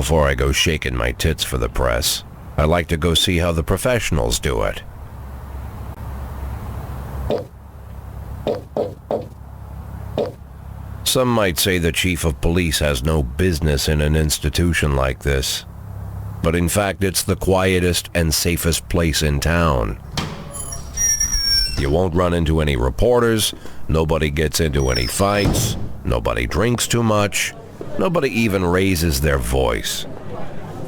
before I go shaking my tits for the press. I like to go see how the professionals do it. Some might say the chief of police has no business in an institution like this. But in fact, it's the quietest and safest place in town. You won't run into any reporters, nobody gets into any fights, nobody drinks too much, nobody even raises their voice.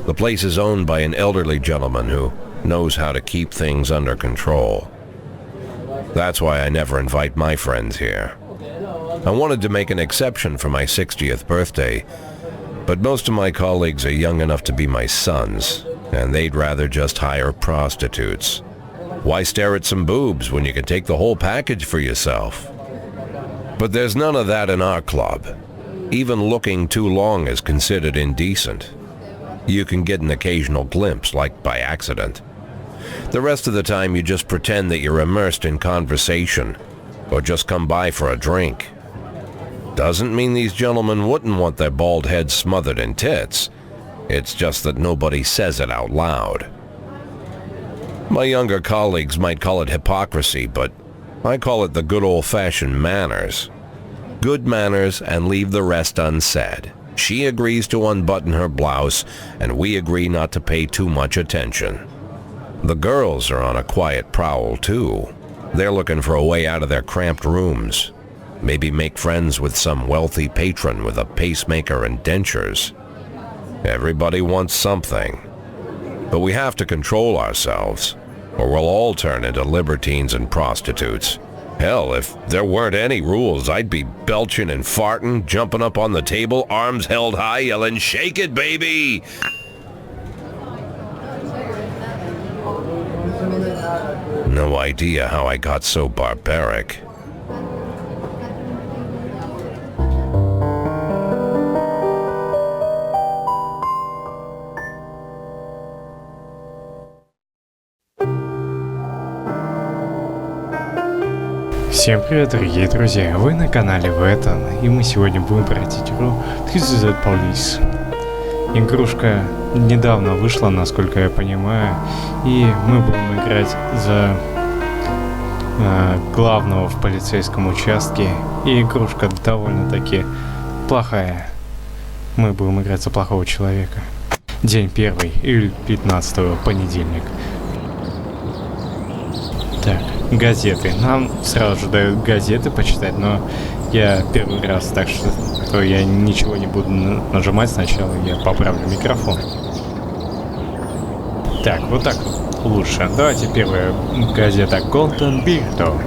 The place is owned by an elderly gentleman who knows how to keep things under control. That's why I never invite my friends here. I wanted to make an exception for my 60th birthday, but most of my colleagues are young enough to be my sons, and they'd rather just hire prostitutes. Why stare at some boobs when you can take the whole package for yourself? But there's none of that in our club. Even looking too long is considered indecent. You can get an occasional glimpse, like by accident. The rest of the time you just pretend that you're immersed in conversation, or just come by for a drink. Doesn't mean these gentlemen wouldn't want their bald heads smothered in tits. It's just that nobody says it out loud. My younger colleagues might call it hypocrisy, but I call it the good old-fashioned manners. Good manners and leave the rest unsaid. She agrees to unbutton her blouse, and we agree not to pay too much attention. The girls are on a quiet prowl, too. They're looking for a way out of their cramped rooms. Maybe make friends with some wealthy patron with a pacemaker and dentures. Everybody wants something. But we have to control ourselves, or we'll all turn into libertines and prostitutes. Hell, if there weren't any rules, I'd be belching and farting, jumping up on the table, arms held high, yelling, "Shake it, baby!" No idea how I got so barbaric. Всем привет, дорогие друзья! Вы на канале Ветон, и мы сегодня будем брать игру Police. Игрушка недавно вышла, насколько я понимаю, и мы будем играть за главного в полицейском участке. И игрушка довольно-таки плохая. Мы будем играть за плохого человека. День 1, июль 15, понедельник. Так, газеты. Нам сразу же дают газеты почитать, но я первый раз, так что я ничего не буду нажимать. Сначала я поправлю микрофон. Так, вот так лучше. Давайте первая газета Golden Beardo.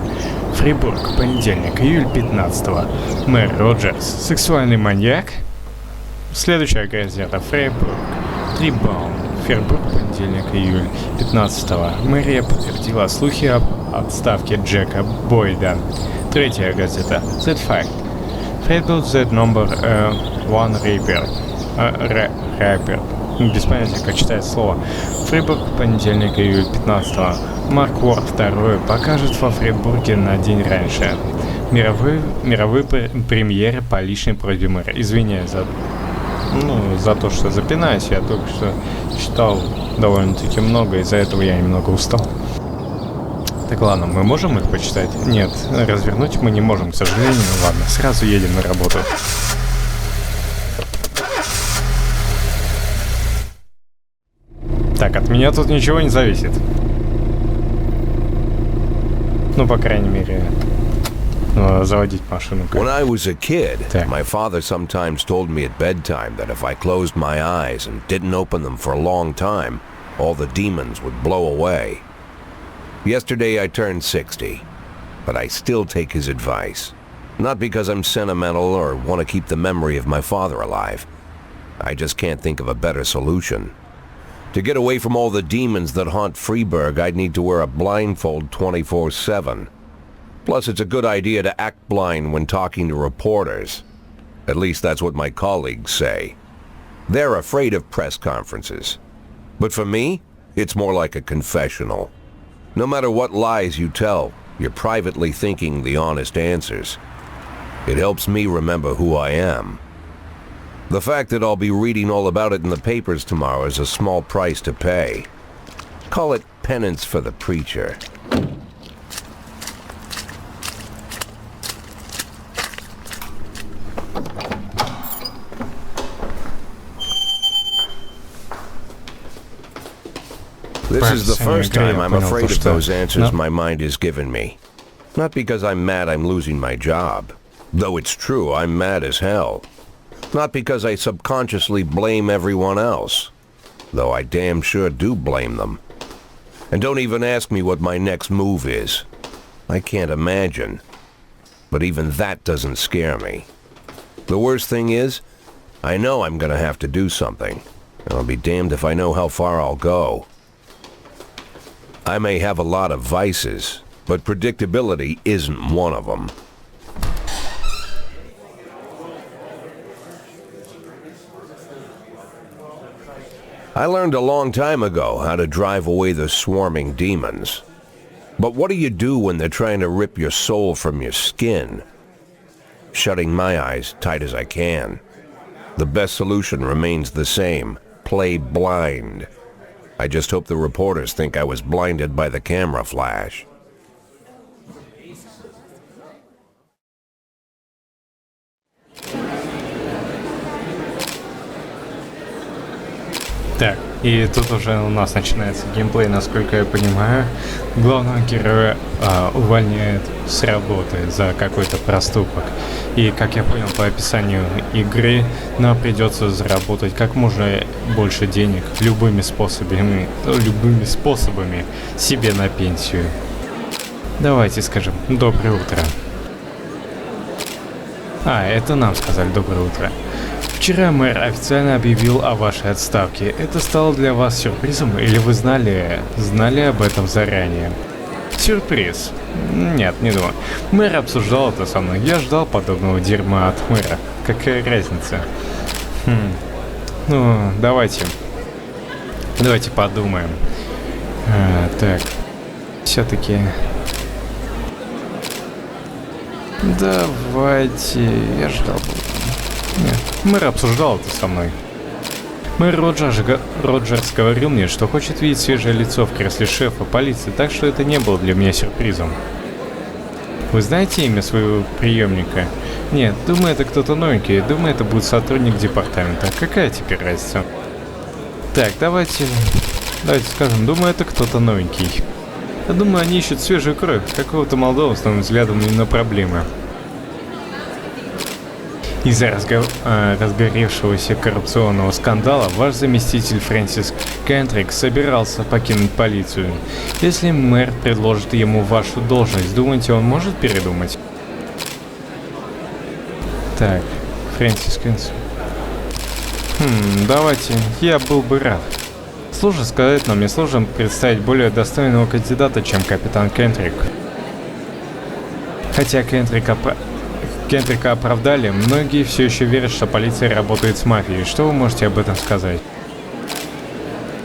Фрибург, понедельник, июль 15. Мэр Роджерс, сексуальный маньяк. Следующая газета Фрибург. Трибун. Фрибург, понедельник, июль 15-го. Мэрия подтвердила слухи об отставке Джека Бойда. Третья газета The Fact. Fatal Z number one rapper. Без понятия, как читается слово. Фрибург, понедельник, июль 15-го. Марк Уорд II покажет во Фрибурге на день раньше. Мировые премьеры по личной просьбе мэра. Извиняюсь за то, что запинаюсь. Я только что читал довольно-таки много, из-за этого я немного устал. Так, ладно, мы можем их почитать? Нет, развернуть мы не можем, к сожалению. Ладно, сразу едем на работу. Так, от меня тут ничего не зависит. Ну, по крайней мере, заводить машину. When I was a kid, my father sometimes told me at bedtime that if I closed my eyes and didn't open them for a long time, all the demons would blow away. Yesterday I turned 60, but I still take his advice. Not because I'm sentimental or want to keep the memory of my father alive. I just can't think of a better solution. To get away from all the demons that haunt Freiburg, I'd need to wear a blindfold 24/7. Plus, it's a good idea to act blind when talking to reporters. At least that's what my colleagues say. They're afraid of press conferences. But for me, it's more like a confessional. No matter what lies you tell, you're privately thinking the honest answers. It helps me remember who I am. The fact that I'll be reading all about it in the papers tomorrow is a small price to pay. Call it penance for the preacher. This is the first time I'm afraid of those answers my mind has given me. Not because I'm mad I'm losing my job. Though it's true, I'm mad as hell. Not because I subconsciously blame everyone else. Though I damn sure do blame them. And don't even ask me what my next move is. I can't imagine. But even that doesn't scare me. The worst thing is, I know I'm gonna have to do something. And I'll be damned if I know how far I'll go. I may have a lot of vices, but predictability isn't one of them. I learned a long time ago how to drive away the swarming demons. But what do you do when they're trying to rip your soul from your skin? Shutting my eyes tight as I can. The best solution remains the same. Play blind. I just hope the reporters think I was blinded by the camera flash. Так, и тут уже у нас начинается геймплей, насколько я понимаю. Главного героя увольняют с работы за какой-то проступок. И, как я понял по описанию игры, нам придется заработать как можно больше денег любыми способами себе на пенсию. Давайте скажем «Доброе утро». Это нам сказали «Доброе утро». Вчера мэр официально объявил о вашей отставке. Это стало для вас сюрпризом или вы знали об этом заранее? Сюрприз? Нет, не думаю. Мэр обсуждал это со мной. Я ждал подобного дерьма от мэра. Какая разница? Ну, давайте подумаем. Так. Все-таки... Давайте... Я ждал. Нет, мэр обсуждал это со мной. Мэр Роджерс говорил мне, что хочет видеть свежее лицо в кресле шефа полиции, так что это не было для меня сюрпризом. Вы знаете имя своего преемника? Нет, думаю, это кто-то новенький. Думаю, это будет сотрудник департамента. Какая теперь разница? Так, давайте скажем, думаю, это кто-то новенький. Я думаю, они ищут свежую кровь, какого-то молодого с новым взглядом на проблемы. Из-за разгоревшегося коррупционного скандала ваш заместитель Фрэнсис Кентрик собирался покинуть полицию. Если мэр предложит ему вашу должность, думаете, он может передумать? Так, Фрэнсис Кентрик. Давайте, я был бы рад. Сложно сказать, но мне сложно представить более достойного кандидата, чем капитан Кентрик. Хотя Кентрика оправдали, многие все еще верят, что полиция работает с мафией. Что вы можете об этом сказать?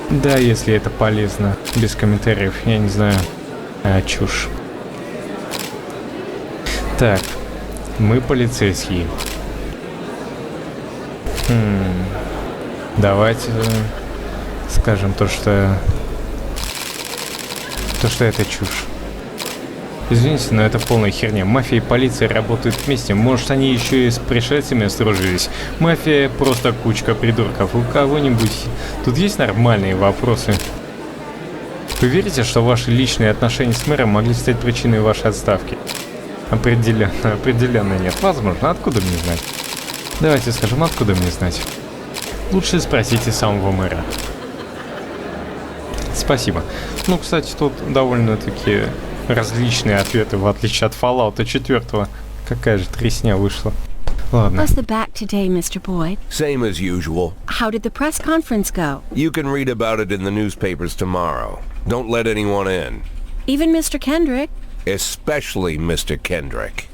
Да, если это полезно. Без комментариев, я не знаю. Чушь. Так, мы полицейские. Давайте скажем то, что это чушь. Извините, но это полная херня. Мафия и полиция работают вместе. Может, они еще и с пришельцами сдружились. Мафия просто кучка придурков. У кого-нибудь тут есть нормальные вопросы? Вы верите, что ваши личные отношения с мэром могли стать причиной вашей отставки? Определенно нет. Возможно. Откуда мне знать? Давайте скажем, откуда мне знать? Лучше спросите самого мэра. Спасибо. Ну, кстати, тут довольно-таки различные ответы, в отличие от Fallout 4. Какая же тресня вышла. Ладно. How's the back today, Mr. Boyd? Same as usual. How did the press conference go? You can read about it in the newspapers tomorrow. Don't let anyone in. Even Mr. Kendrick? Especially Mr. Kendrick.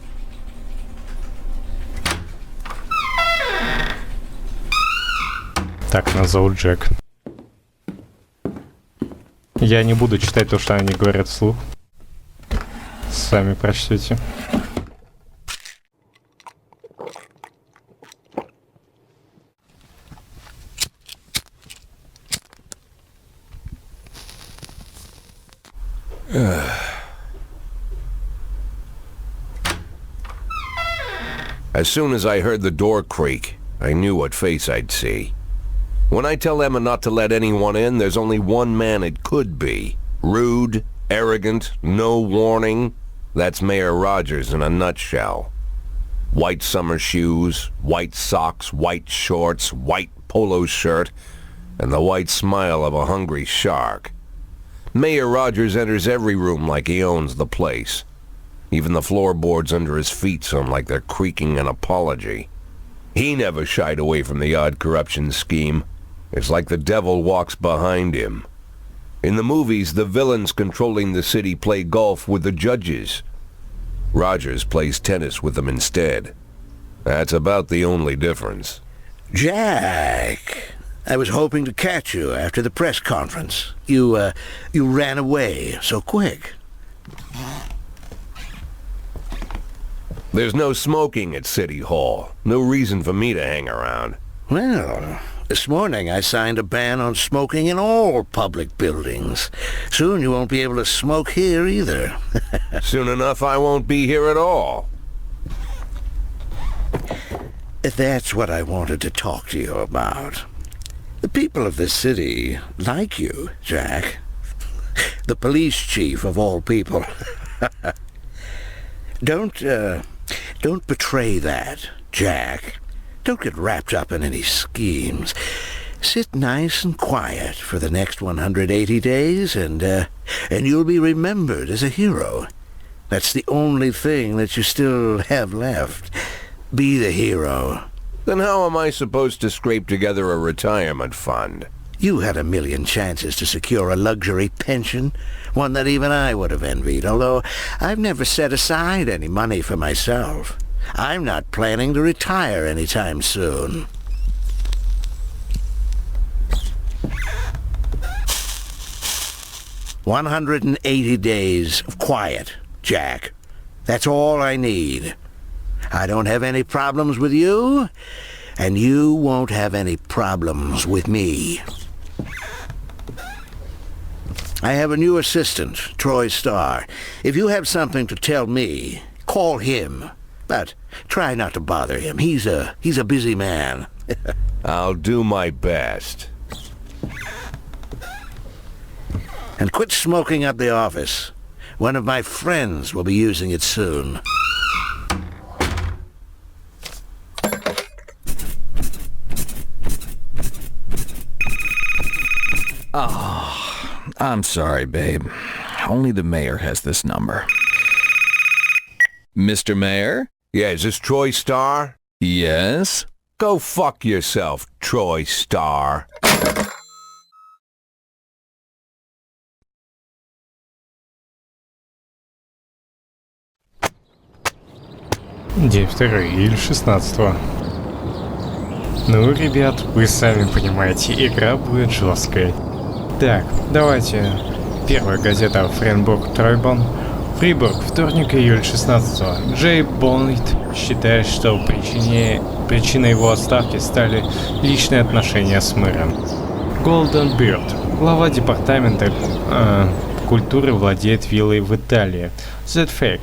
Так, нас зовут Джек. Я не буду читать то, что они говорят вслух. Сами прочтете. As soon as I heard the door creak, I knew what face I'd see. When I tell Emma not to let anyone in, there's only one man it could be. Rude, arrogant, no warning. That's Mayor Rogers in a nutshell. White summer shoes, white socks, white shorts, white polo shirt, and the white smile of a hungry shark. Mayor Rogers enters every room like he owns the place. Even the floorboards under his feet sound like they're creaking an apology. He never shied away from the odd corruption scheme. It's like the devil walks behind him. In the movies, the villains controlling the city play golf with the judges. Rogers plays tennis with them instead. That's about the only difference. Jack, I was hoping to catch you after the press conference. You ran away so quick. There's no smoking at City Hall. No reason for me to hang around. Well, this morning I signed a ban on smoking in all public buildings. Soon you won't be able to smoke here either. Soon enough I won't be here at all. That's what I wanted to talk to you about. The people of this city like you, Jack. The police chief of all people. Don't betray that, Jack. Don't get wrapped up in any schemes. Sit nice and quiet for the next 180 days, and you'll be remembered as a hero. That's the only thing that you still have left. Be the hero. Then how am I supposed to scrape together a retirement fund? You had a million chances to secure a luxury pension, one that even I would have envied, although I've never set aside any money for myself. I'm not planning to retire anytime soon. "180 days of quiet, Jack. That's all I need. I don't have any problems with you, and you won't have any problems with me. I have a new assistant, Troy Starr. If you have something to tell me, call him. But try not to bother him. He's a busy man." I'll do my best. "And quit smoking up the office. One of my friends will be using it soon." I'm sorry, babe. Only the mayor has this number. Mr. Mayor? Yeah, is this Troy Starr? Yes? Go fuck yourself, Troy Starr. День 2, июля 16-го. Ну, ребят, вы сами понимаете, игра будет жесткой. Так, давайте. Первая газета Фрибург Тройбон. Фрибург, вторник, июля 16-го. Джей Бойд считает, что причиной его отставки стали личные отношения с мэром. Голден Бирд, глава департамента культуры, владеет виллой в Италии. Z-Fact.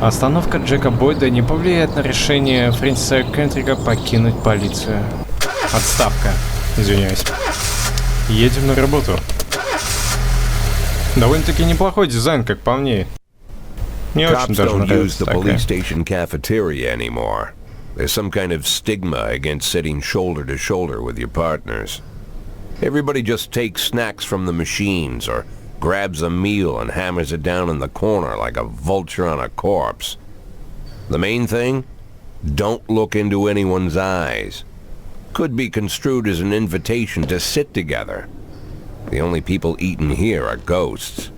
Остановка Джека Бойда не повлияет на решение Фрэнсиса Кендрига покинуть полицию. Отставка. Извиняюсь. Едем на работу. Довольно-таки неплохой дизайн, как по мне. Не очень Cops даже don't use нравится the такая. police station cafeteria anymore. There's some kind of stigma against sitting shoulder to shoulder with your partners. Everybody just takes snacks from the machines or grabs a meal and hammers it down in the corner like a vulture on a corpse. The main thing? Don't look into anyone's eyes. Could be construed as an invitation to sit together. The only people eating here are ghosts.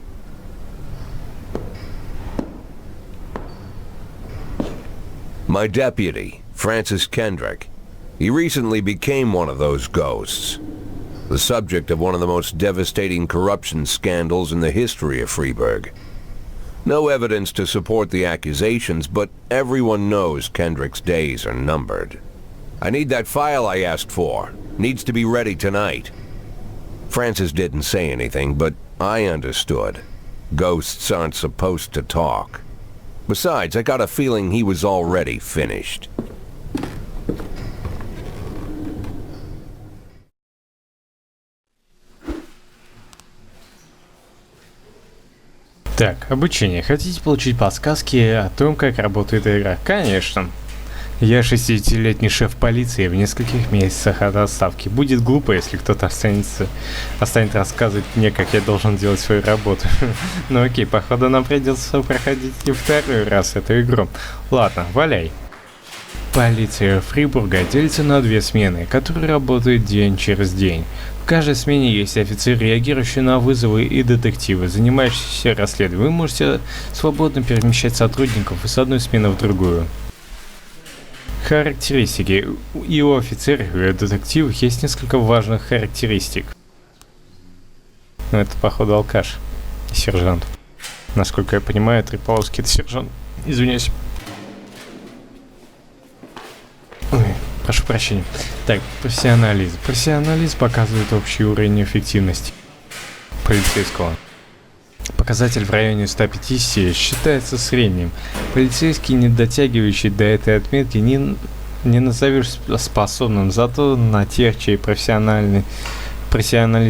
My deputy, Francis Kendrick, he recently became one of those ghosts. The subject of one of the most devastating corruption scandals in the history of Freiburg. No evidence to support the accusations, but everyone knows Kendrick's days are numbered. I need that file I asked for. Needs to be ready tonight. Francis didn't say anything, but I understood. Ghosts aren't supposed to talk. Besides, I got a feeling he was already finished. Так, обучение. Хотите получить подсказки о том, как работает игра? Конечно. Я 60-летний шеф полиции в нескольких месяцах от отставки. Будет глупо, если кто-то станет рассказывать мне, как я должен делать свою работу. Ну окей, походу нам придется проходить и второй раз эту игру. Ладно, валяй. Полиция Фрибурга делится на две смены, которые работают день через день. В каждой смене есть офицер, реагирующий на вызовы, и детективы, занимающиеся расследованием. Вы можете свободно перемещать сотрудников из одной смены в другую. Характеристики. И у офицеров, и у детективов есть несколько важных характеристик. Ну, это, походу, алкаш. Сержант. Насколько я понимаю, 3 полоски — это сержант. Извиняюсь. Ой, прошу прощения. Так, профессионализм. Профессионализм показывает общий уровень эффективности полицейского. Показатель в районе 150 считается средним. Полицейский, не дотягивающий до этой отметки, не назовешь способным, зато на тех, чей профессионализм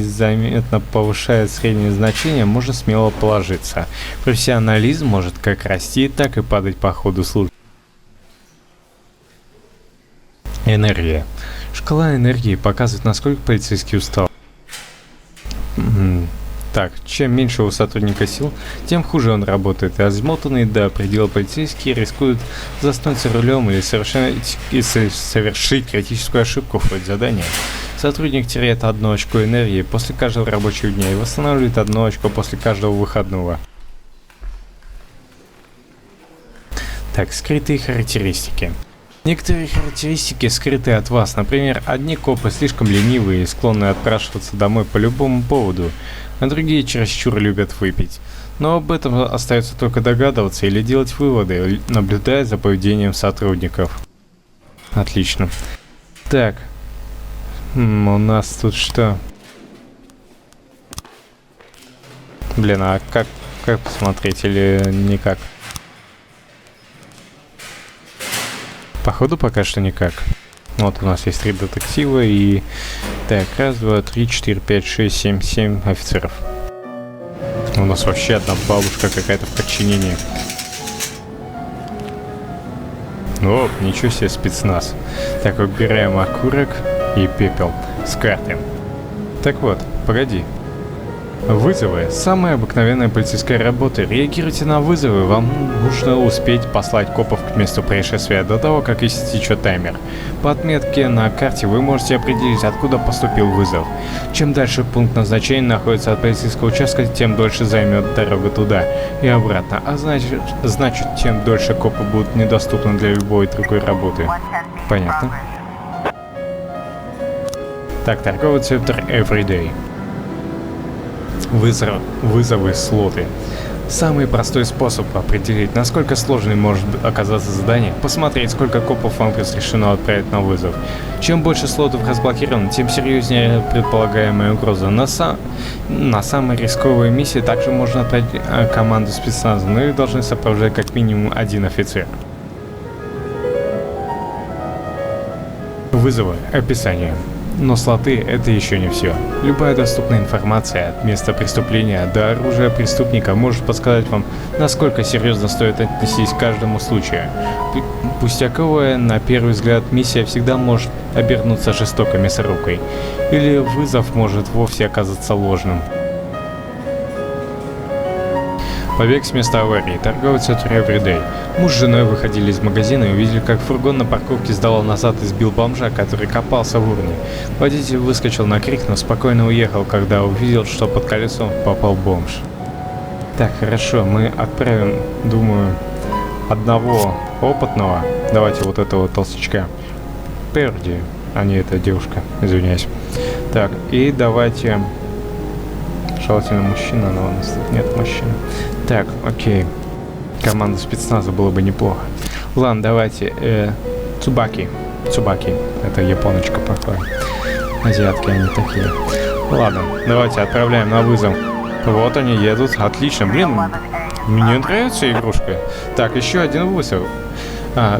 заметно повышает среднее значение, можно смело положиться. Профессионализм может как расти, так и падать по ходу службы. Энергия. Шкала энергии показывает, насколько полицейский устал. Так, чем меньше у сотрудника сил, тем хуже он работает, и измотанный до предела полицейские рискуют заснуть за рулем или совершить критическую ошибку в ходе задания. Сотрудник теряет 1 очко энергии после каждого рабочего дня и восстанавливает 1 очко после каждого выходного. Так, скрытые характеристики. Некоторые характеристики скрыты от вас. Например, одни копы слишком ленивые и склонны отпрашиваться домой по любому поводу, а другие чересчур любят выпить. Но об этом остается только догадываться или делать выводы, наблюдая за поведением сотрудников. Отлично. Так. У нас тут что? Блин, а как посмотреть или никак? Походу пока что никак. Вот у нас есть 3 детектива и... Так, 1, 2, 3, 4, 5, 6, 7, 7 офицеров. У нас вообще одна бабушка какая-то в подчинении. О, ничего себе, спецназ. Так, выбираем окурок и пепел с карты. Так вот, погоди. Вызовы. Самая обыкновенная полицейская работа. Реагируйте на вызовы. Вам нужно успеть послать копов к месту происшествия до того, как истечет таймер. По отметке на карте вы можете определить, откуда поступил вызов. Чем дальше пункт назначения находится от полицейского участка, тем дольше займет дорога туда и обратно. А значит, тем дольше копы будут недоступны для любой другой работы. Понятно. Так, торговый центр Everyday. Вызовы, слоты. Самый простой способ определить, насколько сложным может оказаться задание, посмотреть, сколько копов вам разрешено отправить на вызов. Чем больше слотов разблокировано, тем серьезнее предполагаемая угроза. На самые рисковые миссии также можно отправить команду спецназа, но их должны сопровождать как минимум 1 офицер. Вызовы. Описание. Но слоты — это еще не все. Любая доступная информация от места преступления до оружия преступника может подсказать вам, насколько серьезно стоит отнестись к каждому случаю. Пустяковая, на первый взгляд, миссия всегда может обернуться жестокой мясорубкой. Или вызов может вовсе оказаться ложным. Побег с места аварии. Торговый центр Everyday. Муж с женой выходили из магазина и увидели, как фургон на парковке сдал назад и сбил бомжа, который копался в урне. Водитель выскочил на крик, но спокойно уехал, когда увидел, что под колесом попал бомж. Так, хорошо, мы отправим, думаю, одного опытного. Давайте вот этого толстячка. Перди, а не эта девушка, извиняюсь. Так, и давайте... Желательно мужчина, но у нас тут нет мужчин. Так, окей. Команда спецназа было бы неплохо. Ладно, давайте. Цубаки. Это японочка, похоже. Азиатки они такие. Ладно, давайте отправляем на вызов Вот они едут. Отлично. Блин, мне нравится игрушка. Так, еще один вызов.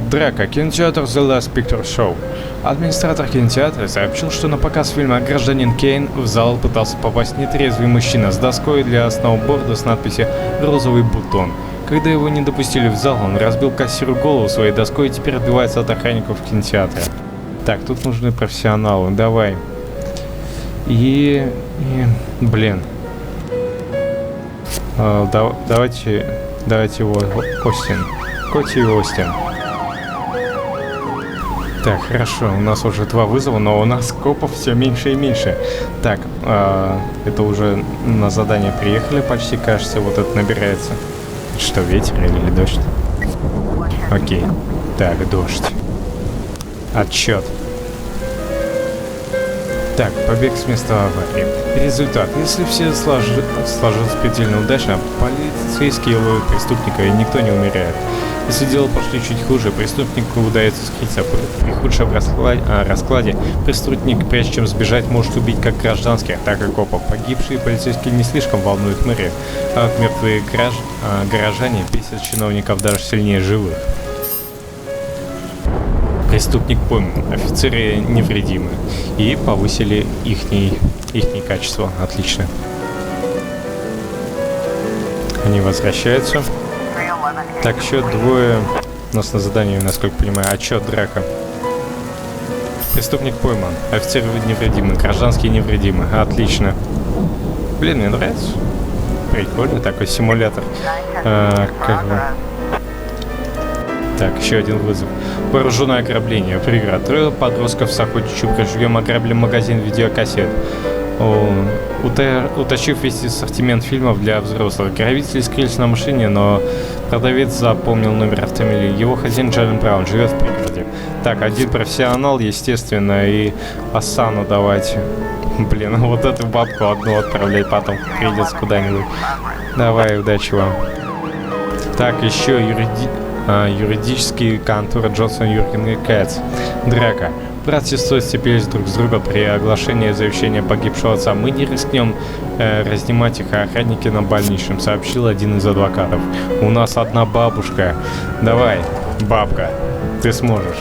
Драка. Кинотеатр The Last Picture Show. Администратор кинотеатра сообщил, что на показ фильма «Гражданин Кейн» в зал пытался попасть нетрезвый мужчина с доской для сноуборда с надписью «Розовый бутон». Когда его не допустили в зал, он разбил кассиру голову своей доской и теперь отбивается от охранников кинотеатра. Так, тут нужны профессионалы. Давай. Блин. Давайте его Остин. Коти и Остин. Так, хорошо, у нас уже 2 вызова, но у нас копов все меньше и меньше. Так, это уже на задание приехали почти, кажется, вот это набирается. Что, ветер или дождь? Окей. Так, дождь. Отчет. Так, побег с места аварии. Результат. Если все сложилось предельно удачно, полицейские ловят преступника и никто не умирает. Если дело пошли чуть хуже, преступнику удается скрыться. При худшем раскладе преступник, прежде чем сбежать, может убить как гражданских, так и копов. Погибшие полицейские не слишком волнуют мэрию, а мертвые горожане бесят чиновников даже сильнее живых. Преступник пойман, офицеры невредимы. И повысили ихние качества. Отлично. Они возвращаются. Так, еще 2 у нас на задании, насколько понимаю. Отчет, драка. Преступник пойман, офицеры невредимы, гражданские невредимы. Отлично. Блин, мне нравится. Прикольно, такой симулятор. Так, еще один вызов. Вооруженное ограбление. Пригород. 3 подростков с охотничьим ружьем ограбили магазин видеокассет, утащив весь ассортимент фильмов для взрослых. Грабители скрылись на машине, но продавец запомнил номер автомобиля. Его хозяин Джален Браун живет в пригороде. Так, один профессионал, естественно, и Асану давайте. Блин, вот эту бабку одну отправлять потом придется куда-нибудь. Давай, удачи вам. Так, еще юридические конторы Джонсон, Юрген и Кэтс. Драка. Брат с сестрой сцепились друг с другом при оглашении завещания погибшего отца. Мы не рискнем разнимать их, а охранники на больничном, сообщил один из адвокатов. У нас одна бабушка. Давай, бабка, ты сможешь.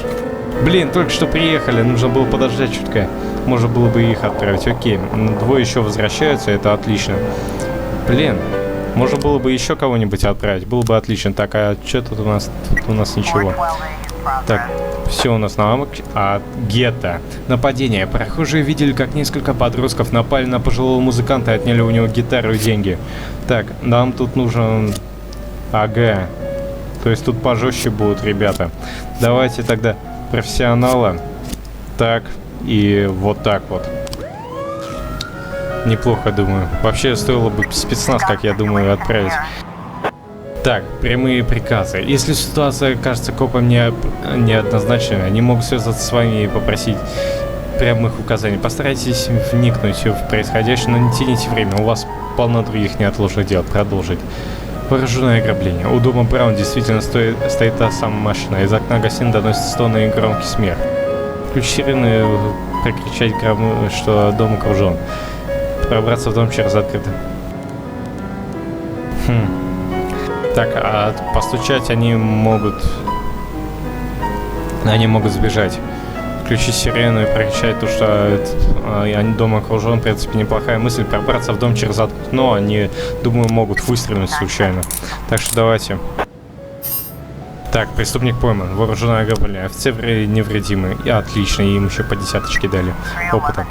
Блин, только что приехали, нужно было подождать чутка. Можно было бы их отправить. Окей, 2 еще возвращаются, это отлично. Блин. Можно было бы еще кого-нибудь отправить, было бы отлично. Так, а что тут у нас? Тут у нас ничего. Так, все у нас на гетто. Нападение. Прохожие видели, как несколько подростков напали на пожилого музыканта и отняли у него гитару и деньги. Так, нам тут нужен... Ага. То есть тут пожестче будут ребята. Давайте тогда профессионала. Так, и вот так вот. Неплохо, думаю. Вообще, стоило бы спецназ, как я думаю, отправить. Так, прямые приказы. Если ситуация кажется копам неоднозначной, они могут связаться с вами и попросить прямых указаний. Постарайтесь вникнуть в происходящее, но не тяните время. У вас полно других неотложных дел. Продолжить. Вооруженное ограбление. У дома Браун действительно стоит та самая машина. Из окна гостиной доносится стоны и громкий смех. Включить сирены, прокричать, что дом окружен. Пробраться в дом через открытый. Так, а постучать они могут сбежать. Включить сирену и прокричать то, что дом окружен, в принципе, неплохая мысль. Пробраться в дом через открытый, но они, думаю, могут выстрелить случайно. Так что давайте. Так, преступник пойман, вооруженное ограбление, офицеры невредимы. И отлично, им еще по 10 дали опыта.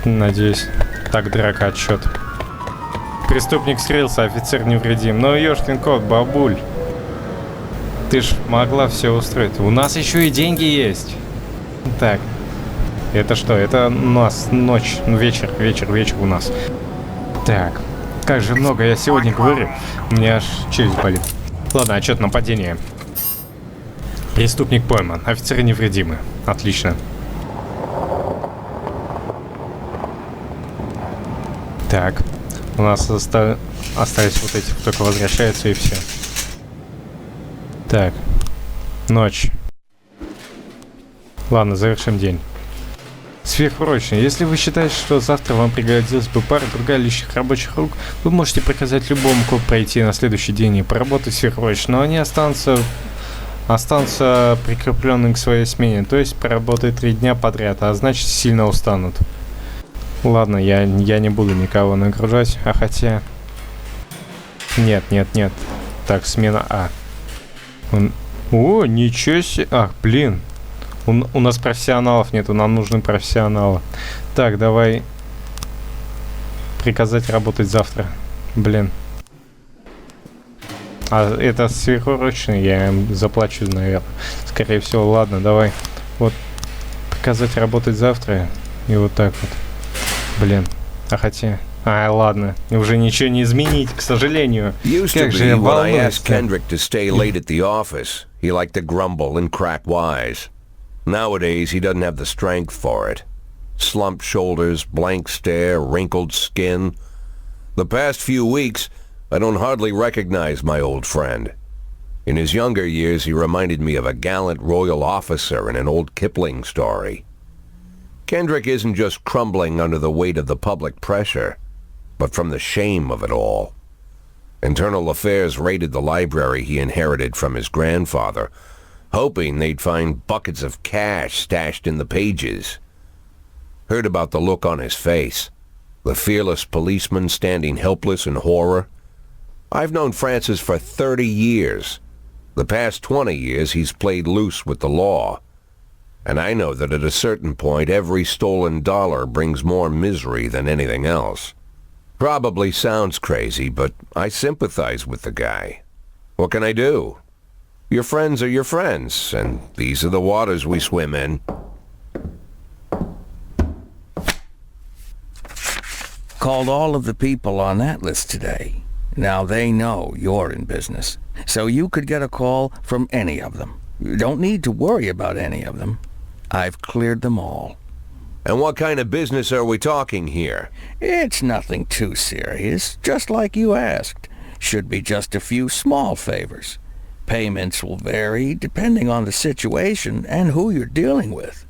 Надеюсь. Так, драка, отчет. Преступник скрылся, офицер невредим. Но ёшкин кот, бабуль. Ты ж могла все устроить. У нас еще и деньги есть. Так. Это что? Это у нас ночь, вечер у нас. Так. Как же много я сегодня говорю. У меня аж челюсть болит. Ладно, отчет нападения. Преступник пойман, офицеры невредимы. Отлично. Так, у нас остались вот эти, кто только возвращаются, и все. Так, ночь. Ладно, завершим день. Сверхурочные. Если вы считаете, что завтра вам пригодилась бы пара-другая лишних рабочих рук, вы можете приказать любому, кто пройти на следующий день и поработать сверхурочно, но они останутся прикрепленными к своей смене, то есть поработают 3 дня подряд, а значит сильно устанут. Ладно, я не буду никого нагружать, а хотя... Нет. Так, смена А. О, ничего себе. Ах, блин. У нас профессионалов нету, нам нужны профессионалы. Так, давай приказать работать завтра. Блин. А это сверхурочный, я им заплачу, наверное. Скорее всего, ладно, давай. Вот, приказать работать завтра. И вот так вот. Блин. А хотя... ладно. Уже ничего не изменить, к сожалению. Как же я волнуюсь. Kendrick to stay late at the office, he liked to grumble and crack wise. Nowadays, he doesn't have the strength for it. Slumped shoulders, blank stare, wrinkled skin. The past few weeks, I don't hardly recognize my old friend. In his younger years, he reminded me of a gallant royal officer in an old Kipling story. Kendrick isn't just crumbling under the weight of the public pressure, but from the shame of it all. Internal Affairs raided the library he inherited from his grandfather, hoping they'd find buckets of cash stashed in the pages. Heard about the look on his face, the fearless policeman standing helpless in horror. I've known Francis for 30 years. The past 20 years he's played loose with the law. And I know that at a certain point every stolen dollar brings more misery than anything else. Probably sounds crazy, but I sympathize with the guy. What can I do? Your friends are your friends, and these are the waters we swim in. Called all of the people on that list today. Now they know you're in business, so you could get a call from any of them. You don't need to worry about any of them. I've cleared them all. And what kind of business are we talking here? It's nothing too serious, just like you asked. Should be just a few small favors. Payments will vary depending on the situation and who you're dealing with.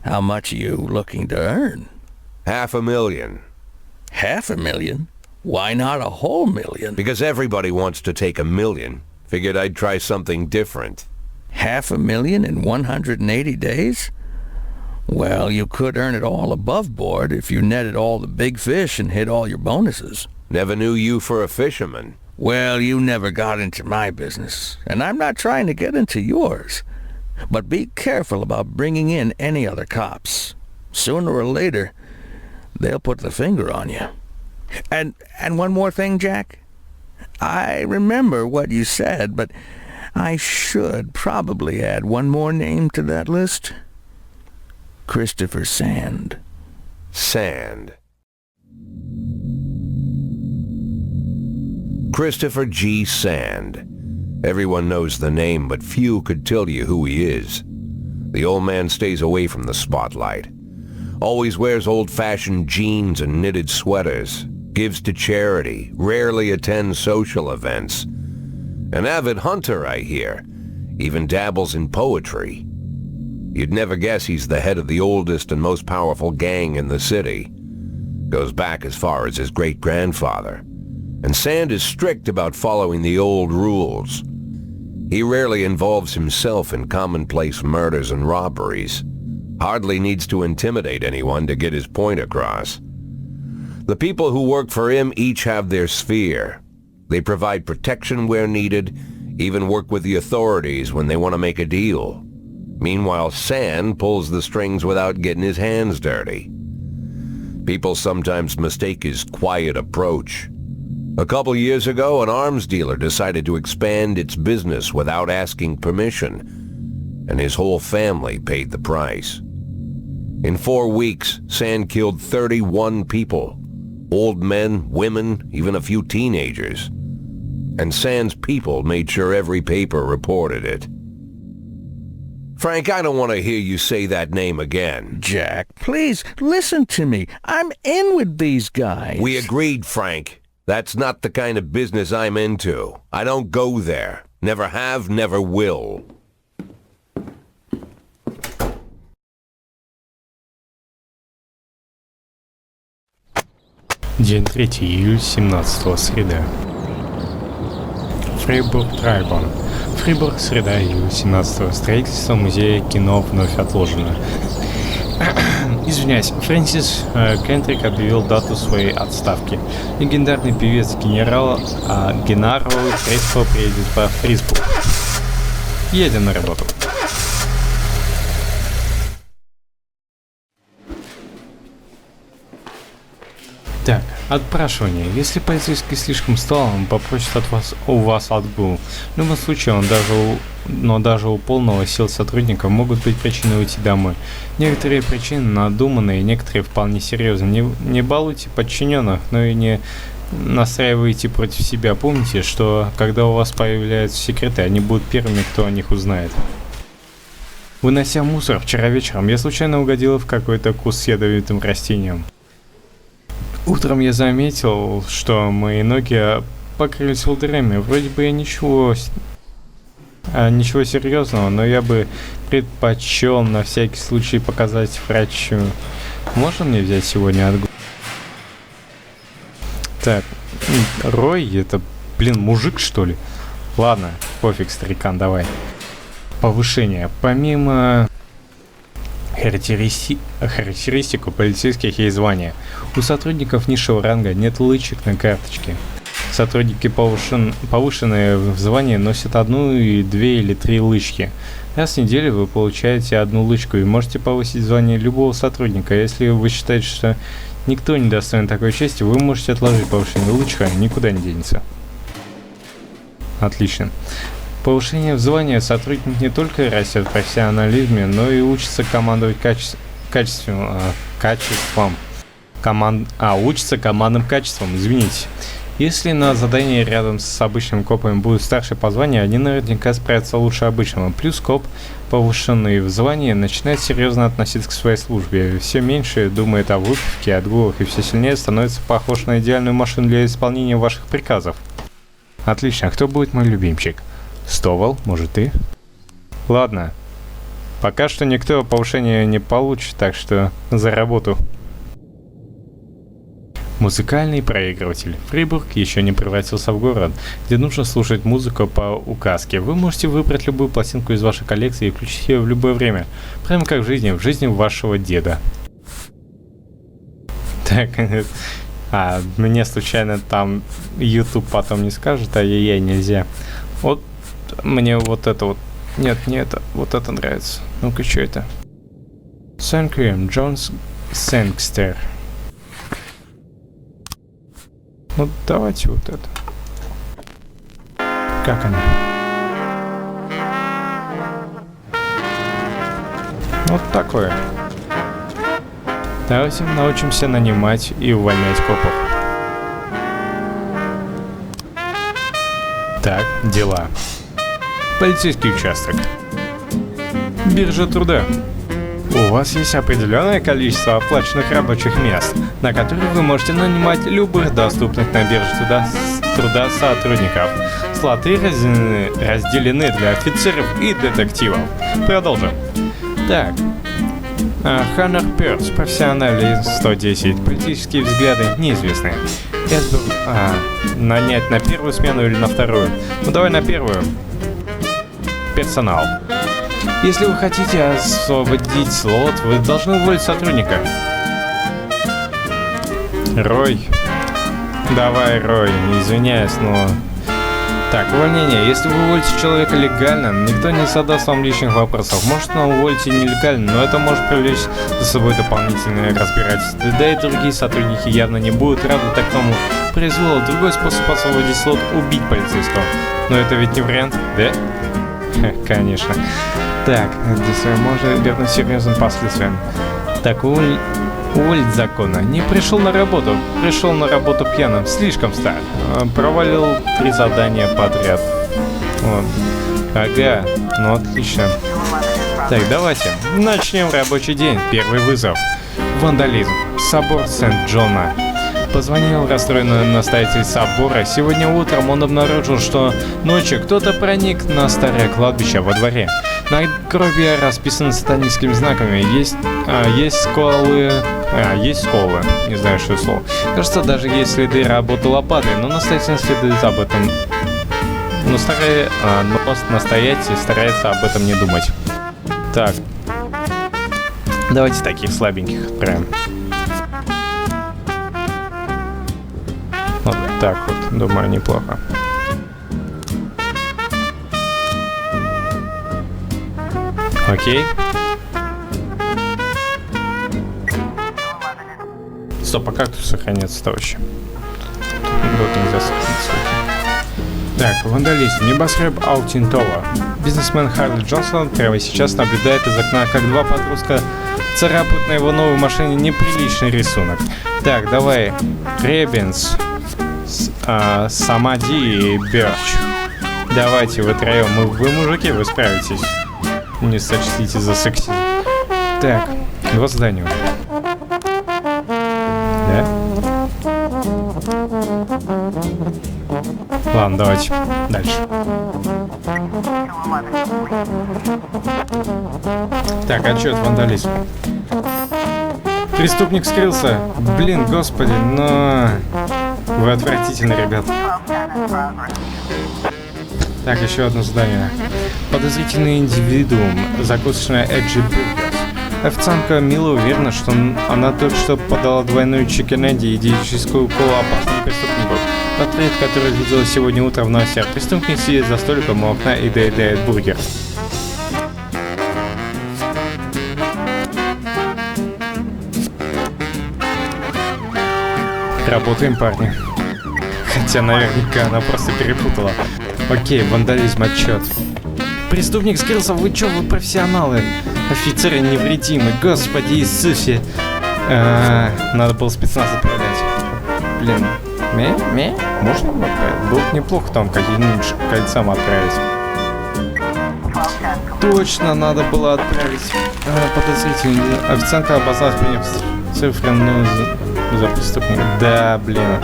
How much are you looking to earn? $500,000. $500,000? Why not a whole million? Because everybody wants to take $1 million. Figured I'd try something different. $500,000 in 180 days? Well, you could earn it all above board if you netted all the big fish and hit all your bonuses. Never knew you for a fisherman. Well, you never got into my business, and I'm not trying to get into yours. But be careful about bringing in any other cops. Sooner or later, they'll put the finger on you. And one more thing, Jack. I remember what you said, but I should probably add one more name to that list. Christopher Sand. Sand. Christopher G. Sand. Everyone knows the name, but few could tell you who he is. The old man stays away from the spotlight. Always wears old-fashioned jeans and knitted sweaters. Gives to charity. Rarely attends social events. An avid hunter, I hear. Even dabbles in poetry. You'd never guess he's the head of the oldest and most powerful gang in the city. Goes back as far as his great-grandfather. And Sand is strict about following the old rules. He rarely involves himself in commonplace murders and robberies. Hardly needs to intimidate anyone to get his point across. The people who work for him each have their sphere. They provide protection where needed, even work with the authorities when they want to make a deal. Meanwhile, Sand pulls the strings without getting his hands dirty. People sometimes mistake his quiet approach. A couple years ago, an arms dealer decided to expand its business without asking permission, and his whole family paid the price. In 4 weeks, Sand killed 31 people. Old men, women, even a few teenagers. And Sand's people made sure every paper reported it. Frank, I don't want to hear you say that name again. Jack, please, listen to me. I'm in with these guys. We agreed, Frank. That's not the kind of business I'm into. I don't go there. Never have, never will. День 3, июль 17 среда. Фрибург, Трайбон. Фрибург, среда, июль 17 Строительство музея кино вновь отложено. Извиняюсь, Фрэнсис Кендрик объявил дату своей отставки. Легендарный певец Геннaro Креспо приедет во Фрибург. Едем на работу. Так, отпрашивание. Если полицейский слишком стал, он попросит у вас отгул. В любом случае, но даже у полного сил сотрудников могут быть причины уйти домой. Некоторые причины надуманные, некоторые вполне серьезные. Не балуйте подчиненных, но и не настраивайте против себя. Помните, что когда у вас появляются секреты, они будут первыми, кто о них узнает. Вынося мусор вчера вечером, я случайно угодила в какой-то куст с ядовитым растением. Утром я заметил, что мои ноги покрылись волдырями. Вроде бы и ничего серьезного, но я бы предпочел на всякий случай показать врачу. Можно мне взять сегодня отгул? Так, Рой, это, мужик, что ли? Ладно, пофиг, старикан, давай. Повышение. Помимо характеристик у полицейских есть звания. У сотрудников низшего ранга нет лычек на карточке. Сотрудники повышенные в звании носят 1, 2 или 3 лычки. Раз в неделю вы получаете 1 лычку и можете повысить звание любого сотрудника. Если вы считаете, что никто не достоин такой чести, вы можете отложить повышение. Лычка никуда не денется. Отлично. Повышение в звании сотрудник не только растет в профессионализме, но и учится командовать учится командным качеством, извините. Если на задании рядом с обычными копами будут старше по званию, они наверняка справятся лучше обычного. Плюс коп, повышенный в звании, начинает серьезно относиться к своей службе. Все меньше думает о выпивке, отгулах и все сильнее становится похож на идеальную машину для исполнения ваших приказов. Отлично, а кто будет мой любимчик? Стовал, может ты? Ладно. Пока что никто повышения не получит, так что за работу. Музыкальный проигрыватель. Фрибург еще не превратился в город, где нужно слушать музыку по указке. Вы можете выбрать любую пластинку из вашей коллекции и включить ее в любое время. Прямо как в жизни вашего деда. Так, мне случайно там YouTube потом не скажет, ай-яй-яй, нельзя. Вот мне вот это вот. Нет, не это. Вот это нравится. Ну-ка, что это? Санкрием, Джонс Сэнгстер. Ну, давайте вот это. Как она? Вот такое. Давайте научимся нанимать и увольнять копов. Так, дела. Полицейский участок. Биржа труда. У вас есть определенное количество оплаченных рабочих мест, на которые вы можете нанимать любых доступных на бирже труда сотрудников. Слоты разделены для офицеров и детективов. Продолжим. Так. Ханнер Перс. Профессионализм 110. Политические взгляды неизвестны. Нанять на первую смену или на вторую? Ну давай на первую. Персонал. Если вы хотите освободить слот, вы должны уволить сотрудника. Рой. Давай, Рой, извиняюсь, но... Так, увольнение. Если вы уволите человека легально, никто не задаст вам лишних вопросов. Может, уволите нелегально, но это может привлечь за собой дополнительное разбирательство. Да и другие сотрудники явно не будут рады такому произволу. Другой способ освободить слот — убить полицейского. Но это ведь не вариант, да? Конечно. Так, здесь можно вернуть серьезным последствиям. Так, уволить законно. Не пришел на работу пьяным, слишком стар. Провалил 3 задания подряд. Вот. Ага, ну отлично. Так, давайте начнем рабочий день. Первый вызов. Вандализм. Собор Сент-Джона. Позвонил расстроенный настоятель собора. Сегодня утром он обнаружил, что ночью кто-то проник на старое кладбище во дворе. Надгробия расписаны сатанинскими знаками. Есть сколы. Есть сколы. Не знаю, что слово. Кажется, даже есть следы работы лопатой, но настоятельно следует об этом. Но настоятель старается об этом не думать. Так. Давайте таких слабеньких отправим. Вот так вот. Думаю, неплохо. Окей. Стоп, а как тут сохраняться-то вообще? Тут нельзя сохраниться. Так, вандализм. Небоскреб Аутинтова. Бизнесмен Харли Джонсон прямо сейчас наблюдает из окна, как два подростка царапают на его новой машине неприличный рисунок. Так, давай. Ребенс, Самади и Бёрч. Давайте вы троем. Вы мужики, вы справитесь. Не сочтите за сексизм. Так, его задание. Да? Ладно, давайте дальше. Так, отчет вандализм. Преступник скрылся. Блин, господи, но... Вы отвратительны, ребята. Так, еще одно задание. Подозрительный индивидуум. Закусочная Эджи Бургерс. Официантка Мила уверена, что она только что подала двойную чикенеди и диетическую колу опасному преступнику. Портрет, который видела сегодня утром в новостях. Преступник сидит за столиком у окна и доедает бургер. Работаем, парни. Хотя наверняка она просто перепутала. Окей, вандализм, отчет. Преступник скрылся, вы чё, вы профессионалы? Офицеры невредимы, господи Иисусе. Надо было спецназ отправлять. Блин, можно его отправить? Было бы неплохо там какие-нибудь кольцам отправить. Точно, надо было отправить. Подозрительный. Официантка обозналась, приняв цифры, но за преступника. Да, блин.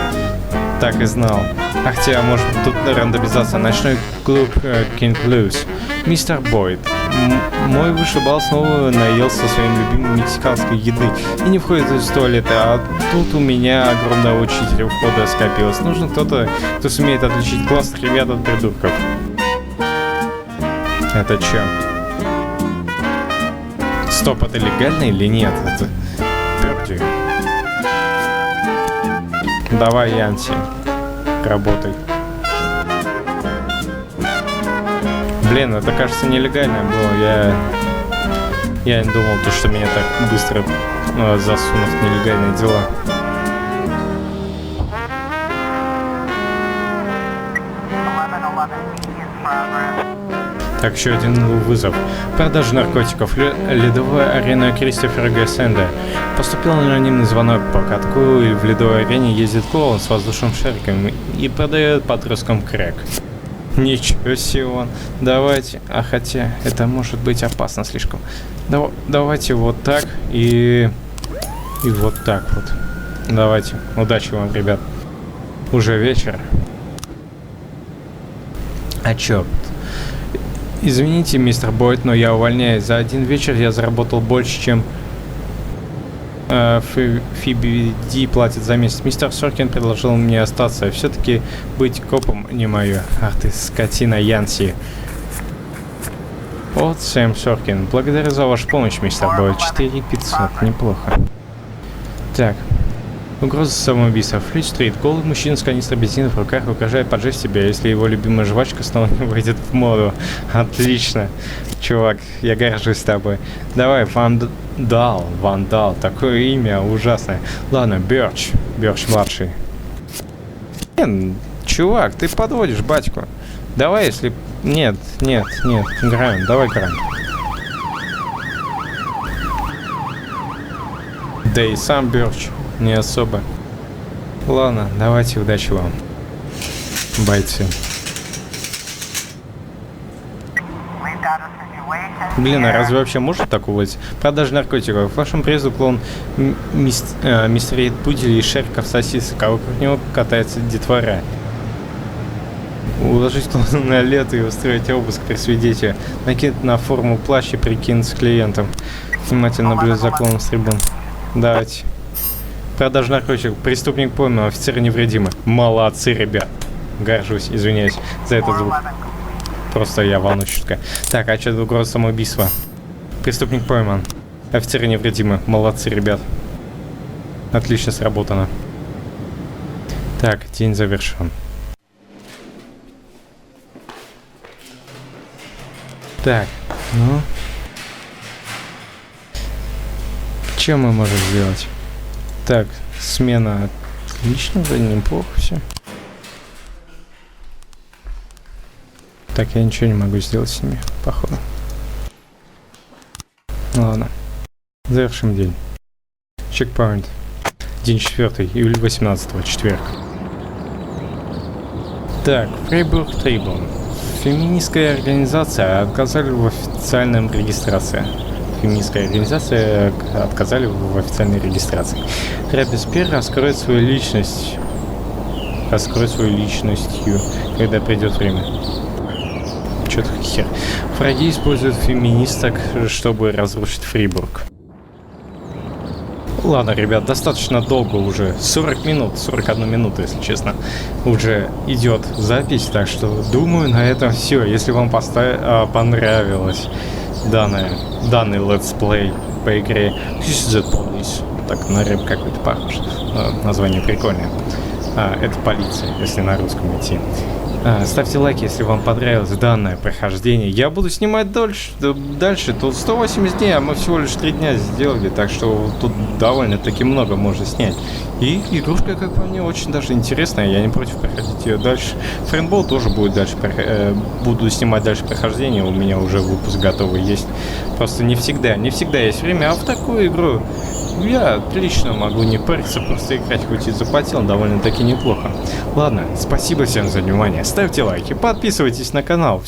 Так и знал. Хотя, может, тут рандомизация. Ночной клуб King Blues. Мистер Бойд. Мой вышибал снова наелся своей любимой мексиканской еды и не входит из туалета, а тут у меня огромная очередь у входа скопилась. Нужен кто-то, кто сумеет отличить классных ребят от придурков. Это чё? Стоп, это легально или нет? Это... Перди. Давай, Янси, работай. Блин, это, кажется, нелегально было. Я не думал, что меня так быстро засунут в нелегальные дела. Так, еще один вызов. Продажа наркотиков. Ледовая арена Кристофера Гессенда. Поступил анонимный звонок по катку, и в ледовой арене ездит клоун с воздушным шариком и продает подросткам крэк. Ничего себе он. Давайте. А хотя, это может быть опасно слишком. Давайте вот так и вот так вот. Давайте. Удачи вам, ребят. Уже вечер. А чё? Извините, мистер Бойд, но я увольняюсь. За один вечер я заработал больше, чем Фиби платит за месяц. Мистер Соркин предложил мне остаться. Все-таки быть копом не мое. Ах ты, скотина Янси. Вот Сэм Соркин. Благодарю за вашу помощь, мистер Бойд. 4500. Неплохо. Так. Угроза самоубийства. Флит-стрит. Голый мужчина с канистрой бензина в руках угрожает поджечь себя, если его любимая жвачка снова не выйдет в моду. Отлично. Чувак, я горжусь тобой. Давай, Вандал. Такое имя ужасное. Ладно, Бёрч младший. Чувак, ты подводишь батьку. Давай, если... Нет. Играем, давай играем. Да и сам Бёрч. Не особо. Ладно, давайте, удачи вам, бойцы. Блин, а разве вообще может так уволить? Продажа наркотиков. В вашем приезду клоун мистерит пуделей и шариков сосисок, а вокруг него катается детвора. Уложить клоуна на лето и устроить обыск при свидетеле. Накинуть на форму плащ и прикинуться клиентом. Внимательно наблюдать за клоуном с трибун. Давайте. Продажа наркотиков. Преступник пойман, офицеры невредимы. Молодцы, ребят. Горжусь, извиняюсь за этот звук. Просто я волнуюсь чутка. Так, а что-то угроза самоубийства. Преступник пойман. Офицеры невредимы. Молодцы, ребят. Отлично сработано. Так, день завершен. Так, ну... Чем мы можем сделать? Так, смена отлично, вроде неплохо все. Так, я ничего не могу сделать с ними, походу. Ладно. Завершим день. Чекпоинт. День 4, июля 18, четверг. Так, Фрибург Трибун. Феминистская организация отказали в официальном регистрации. Феминистская организация отказали в официальной регистрации. Робеспьер раскроет свою личность. Раскроет свою личностью, когда придет время. Что-то хер. Враги используют феминисток, чтобы разрушить Фрибург. Ладно, ребят, достаточно долго уже. 40 минут, 41 минуту, если честно, уже идет запись. Так что, думаю, на этом все. Если вам понравилось данный летсплей по игре Police, так на рэп какой-то похож. Название прикольное. Это полиция, если на русском идти. Ставьте лайк, если вам понравилось данное прохождение. Я буду снимать дальше. Тут 180 дней, а мы всего лишь 3 дня сделали, так что тут довольно-таки много можно снять. И игрушка, как по мне, очень даже интересная. Я не против проходить ее дальше. Френдбол тоже будет дальше. Буду снимать дальше прохождение. У меня уже выпуск готовый есть. Просто не всегда есть время. А в такую игру я отлично могу не париться, просто играть, хоть и запотел, довольно-таки неплохо. Ладно, спасибо всем за внимание. Ставьте лайки, подписывайтесь на канал.